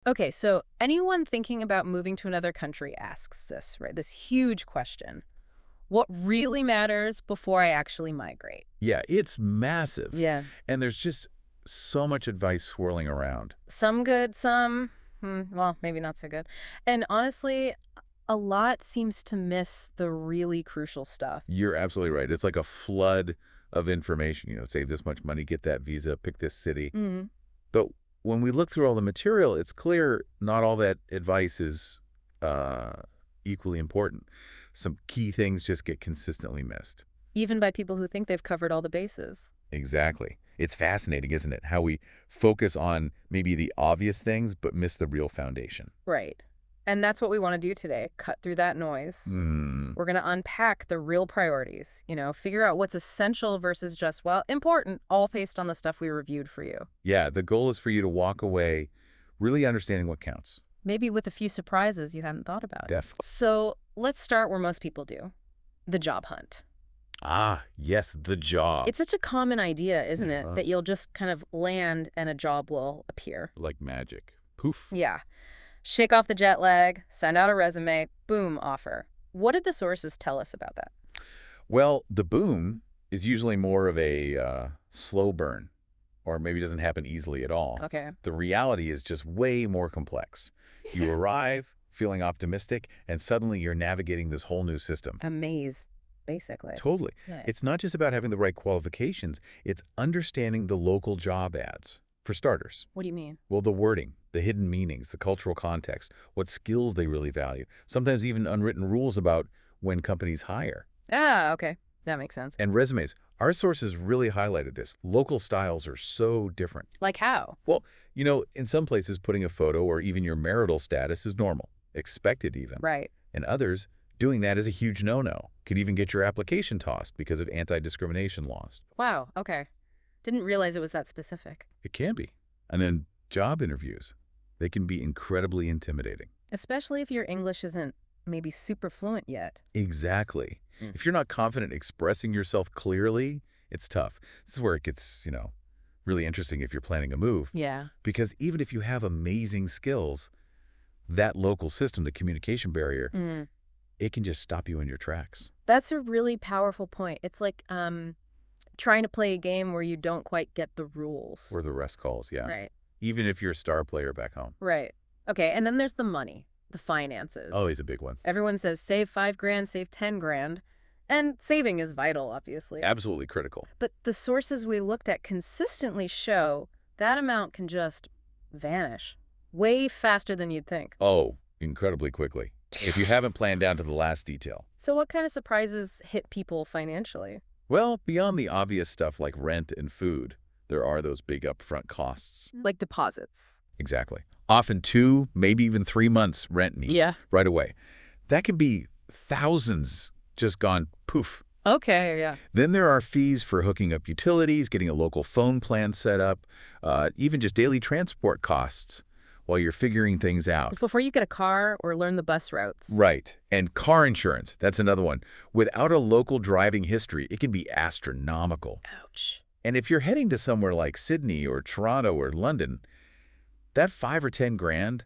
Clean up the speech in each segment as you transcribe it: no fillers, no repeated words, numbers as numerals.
Okay, so anyone thinking about moving to another country asks this, right? This huge question. What really matters before I actually migrate? Yeah, it's massive. Yeah. And there's just so much advice swirling around. Some good, some, well, maybe not so good. And honestly, a lot seems to miss the really crucial stuff. You're absolutely right. It's like a flood of information. Save this much money, get that visa, pick this city. Mm. But when we look through all the material, it's clear not all that advice is uh, equally important. Some key things just get consistently missed. Even by people who think they've covered all the bases. Exactly. It's fascinating, isn't it? How we focus on maybe the obvious things, but miss the real foundation. Right. And that's what we want to do today, cut through that noise. Hmm. We're going to unpack the real priorities, figure out what's essential versus just, well, important, all based on the stuff we reviewed for you. Yeah, the goal is for you to walk away really understanding what counts. Maybe with a few surprises you hadn't thought about. Definitely. So let's start where most people do, the job hunt. Ah, yes, the job. It's such a common idea, isn't it, Uh, that you'll just kind of land and a job will appear. like magic. Poof. Yeah. Shake off the jet lag, send out a resume, boom, offer. What did the sources tell us about that? Well, the boom is usually more of a slow burn, or maybe doesn't happen easily at all. Okay. The reality is just way more complex. You arrive feeling optimistic, and suddenly you're navigating this whole new system. A maze, basically. Totally. Yeah. It's not just about having the right qualifications, it's understanding the local job ads. For starters, What do you mean? well, the wording, the hidden meanings, the cultural context, what skills they really value, sometimes even unwritten rules about when companies hire. Ah, okay. That makes sense. And resumes. Our sources really highlighted this. Local styles are so different. Like how? Well, in some places, putting a photo or even your marital status is normal, expected even. Right. In others, doing that is a huge no-no. Could even get your application tossed because of anti-discrimination laws. Wow, okay. Didn't realize it was that specific. It can be. And then job interviews. They can be incredibly intimidating. Especially if your English isn't maybe super fluent yet. Exactly. Mm. If you're not confident expressing yourself clearly, it's tough. This is where it gets, really interesting if you're planning a move. Yeah. Because even if you have amazing skills, that local system, the communication barrier, Mm. it can just stop you in your tracks. That's a really powerful point. It's like trying to play a game where you don't quite get the rules. Or the rest calls, yeah. Right. Even if you're a star player back home. Right. Okay, and then there's the money, the finances. Always a big one. Everyone says save 5 grand, save 10 grand. And saving is vital, obviously. Absolutely critical. But the sources we looked at consistently show that amount can just vanish way faster than you'd think. Oh, incredibly quickly. If you haven't planned down to the last detail. So what kind of surprises hit people financially? Well, beyond the obvious stuff like rent and food, there are those big upfront costs. Like deposits. Exactly. Often 2, maybe even 3 months rent need Yeah. right away. That can be thousands just gone poof. Okay, yeah. Then there are fees for hooking up utilities, getting a local phone plan set up, even just daily transport costs while you're figuring things out. It's before you get a car or learn the bus routes. Right. And car insurance, that's another one. Without a local driving history, it can be astronomical. Ouch. And if you're heading to somewhere like Sydney or Toronto or London, that 5 or 10 grand,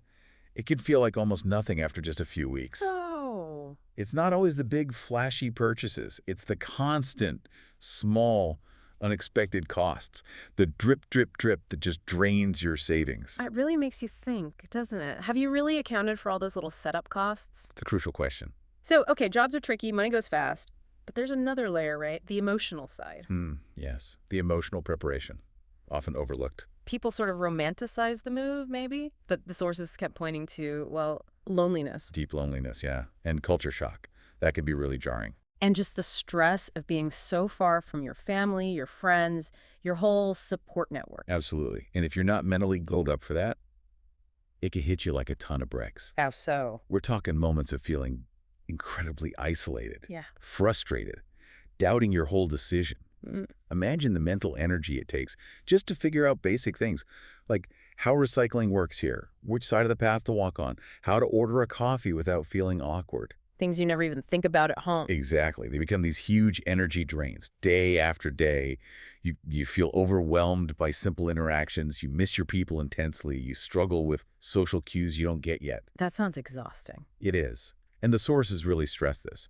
it can feel like almost nothing after just a few weeks. Oh. It's not always the big flashy purchases. It's the constant, small, unexpected costs. The drip, drip, drip that just drains your savings. It really makes you think, doesn't it? Have you really accounted for all those little setup costs? It's a crucial question. So, okay, jobs are tricky, money goes fast, but there's another layer, right? The emotional side. Yes. The emotional preparation, often overlooked. People sort of romanticize the move, maybe, but the sources kept pointing to, well, loneliness. Deep loneliness, yeah. And culture shock. That can be really jarring. And just the stress of being so far from your family, your friends, your whole support network. Absolutely. And if you're not mentally glued up for that, it can hit you like a ton of bricks. How so? We're talking moments of feeling incredibly isolated, Yeah. frustrated, doubting your whole decision. Mm. Imagine the mental energy it takes just to figure out basic things like how recycling works here, which side of the path to walk on, how to order a coffee without feeling awkward. Things you never even think about at home. Exactly. They become these huge energy drains. Day after day, you feel overwhelmed by simple interactions. You miss your people intensely. You struggle with social cues you don't get yet. That sounds exhausting. It is. And the sources really stress this.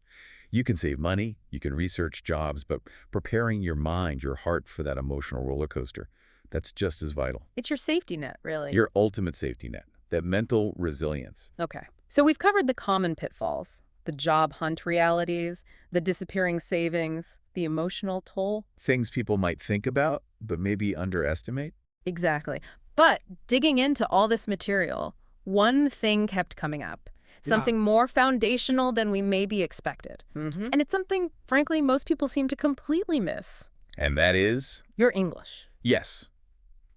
You can save money, you can research jobs, but preparing your mind, your heart for that emotional roller coaster, that's just as vital. It's your safety net, really. Your ultimate safety net, that mental resilience. Okay. So we've covered the common pitfalls, the job hunt realities, the disappearing savings, the emotional toll. Things people might think about, but maybe underestimate. Exactly. But digging into all this material, one thing kept coming up. Something more foundational than we maybe expected. And it's something, frankly, most people seem to completely miss. And that is? Your English. Yes.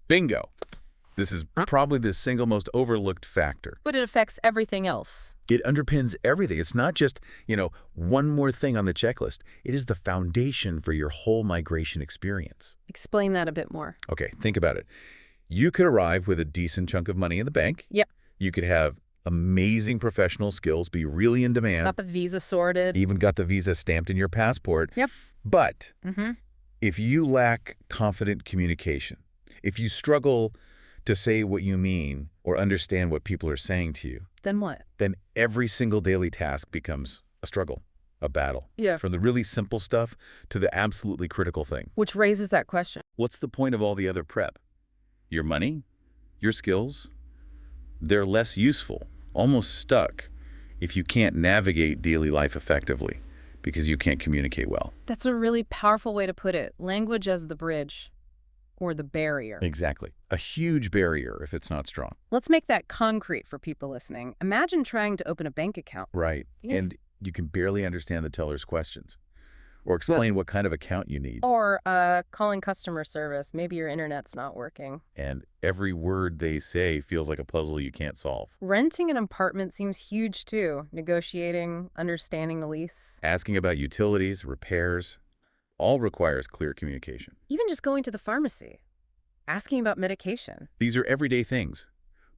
Bingo. This is probably the single most overlooked factor. But it affects everything else. It underpins everything. It's not just, one more thing on the checklist. It is the foundation for your whole migration experience. Explain that a bit more. Okay, think about it. You could arrive with a decent chunk of money in the bank. Yep. You could have amazing professional skills, be really in demand. Got the visa sorted. Even got the visa stamped in your passport. Yep. But if you lack confident communication, if you struggle to say what you mean or understand what people are saying to you, Then what? then every single daily task becomes a struggle, a battle. Yeah. From the really simple stuff to the absolutely critical thing. Which raises that question. What's the point of all the other prep? Your money? Your skills? They're less useful, almost stuck, if you can't navigate daily life effectively because you can't communicate well. That's a really powerful way to put it. Language as the bridge. Or the barrier. Exactly. A huge barrier if it's not strong. Let's make that concrete for people listening. Imagine trying to open a bank account. Right. Yeah. And you can barely understand the teller's questions or explain what kind of account you need. Or calling customer service. Maybe your internet's not working. And every word they say feels like a puzzle you can't solve. Renting an apartment seems huge too. Negotiating, understanding the lease. Asking about utilities, repairs, all requires clear communication. Even just going to the pharmacy. Asking about medication. These are everyday things,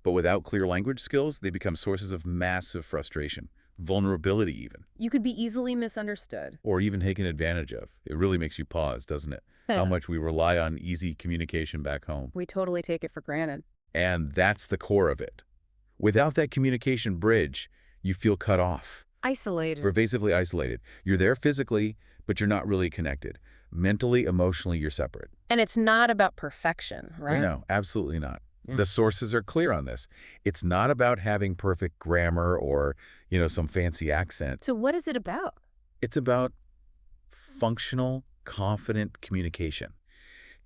but without clear language skills, they become sources of massive frustration, vulnerability even. You could be easily misunderstood. Or even taken advantage of. It really makes you pause, doesn't it? How much we rely on easy communication back home. We totally take it for granted. And that's the core of it. Without that communication bridge, you feel cut off. Isolated. Pervasively isolated. You're there physically, but you're not really connected. Mentally, emotionally, you're separate. And it's not about perfection, right? No, absolutely not. Yeah. The sources are clear on this. It's not about having perfect grammar or, some fancy accent. So what is it about? It's about functional, confident communication.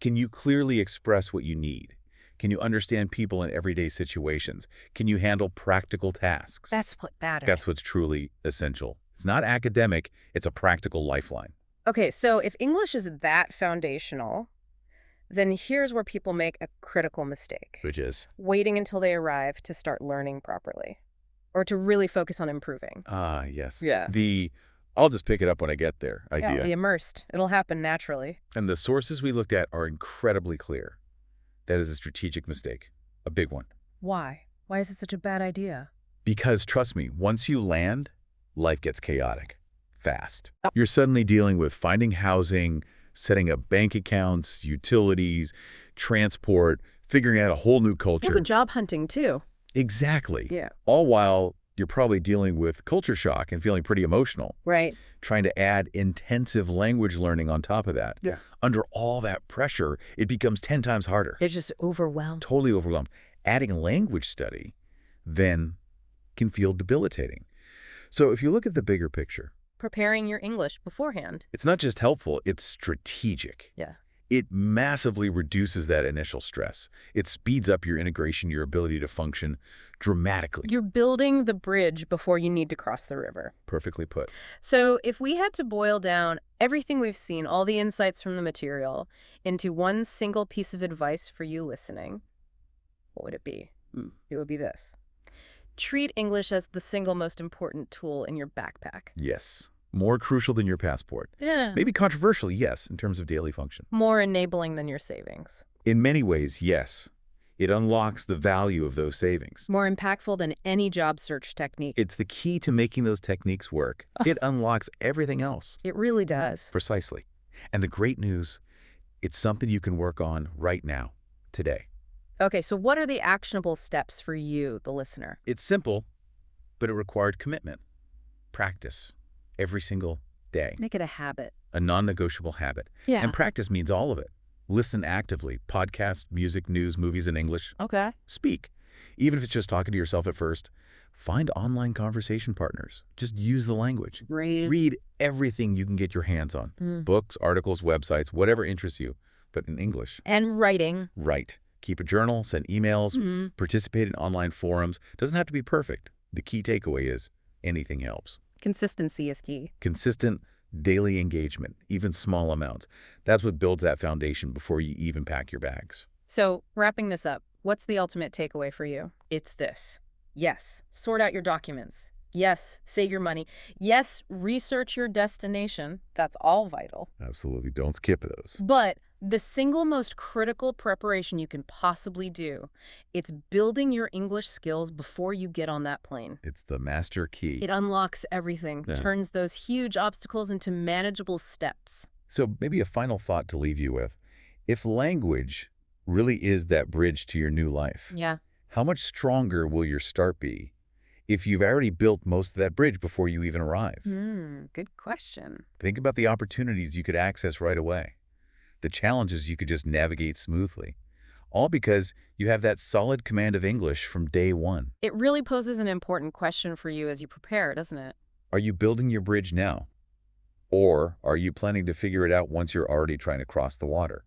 Can you clearly express what you need? Can you understand people in everyday situations? Can you handle practical tasks? That's what matters. That's what's truly essential. It's not academic, it's a practical lifeline. Okay, so if English is that foundational, then here's where people make a critical mistake. Which is? Waiting until they arrive to start learning properly. Or to really focus on improving. Ah, yes. Yeah. I'll just pick it up when I get there Yeah, idea. be immersed. It'll happen naturally. And the sources we looked at are incredibly clear. That is a strategic mistake, a big one. Why? Why is it such a bad idea? Because trust me, once you land, life gets chaotic, fast. Oh. You're suddenly dealing with finding housing, setting up bank accounts, utilities, transport, figuring out a whole new culture. Yeah, but job hunting too. Exactly. Yeah. All while you're probably dealing with culture shock and feeling pretty emotional. Right. Trying to add intensive language learning on top of that. Yeah. Under all that pressure, it becomes 10 times harder. They're just overwhelmed. Totally overwhelmed. Adding language study then can feel debilitating. So if you look at the bigger picture, Preparing your English beforehand. it's not just helpful, it's strategic. Yeah. It massively reduces that initial stress. It speeds up your integration, your ability to function dramatically. You're building the bridge before you need to cross the river. Perfectly put. So if we had to boil down everything we've seen, all the insights from the material, into one single piece of advice for you listening, what would it be? It would be this. Treat English as the single most important tool in your backpack. Yes. More crucial than your passport. Yeah. Maybe controversial, yes, in terms of daily function. More enabling than your savings. In many ways, yes. It unlocks the value of those savings. More impactful than any job search technique. It's the key to making those techniques work. It unlocks everything else. It really does. Precisely. And the great news, it's something you can work on right now, today. Okay, so what are the actionable steps for you, the listener? It's simple, but it required commitment. Practice every single day. Make it a habit. A non-negotiable habit. Yeah. And practice means all of it. Listen actively. Podcasts, music, news, movies in English. Okay. Speak. Even if it's just talking to yourself at first, find online conversation partners. Just use the language. Read everything you can get your hands on. Books, articles, websites, whatever interests you, but in English. And writing. Right. Keep a journal, send emails, participate in online forums. Doesn't have to be perfect. The key takeaway is anything helps. Consistency is key. Consistent daily engagement, even small amounts. That's what builds that foundation before you even pack your bags. So, wrapping this up, what's the ultimate takeaway for you? It's this. Yes, sort out your documents. Yes, save your money. Yes, research your destination. That's all vital. Absolutely. Don't skip those. But the single most critical preparation you can possibly do, it's building your English skills before you get on that plane. It's the master key. It unlocks everything, turns those huge obstacles into manageable steps. So maybe a final thought to leave you with. If language really is that bridge to your new life, how much stronger will your start be if you've already built most of that bridge before you even arrive? Good question. Think about the opportunities you could access right away, the challenges you could just navigate smoothly, all because you have that solid command of English from day one. It really poses an important question for you as you prepare, doesn't it? Are you building your bridge now? Or are you planning to figure it out once you're already trying to cross the water?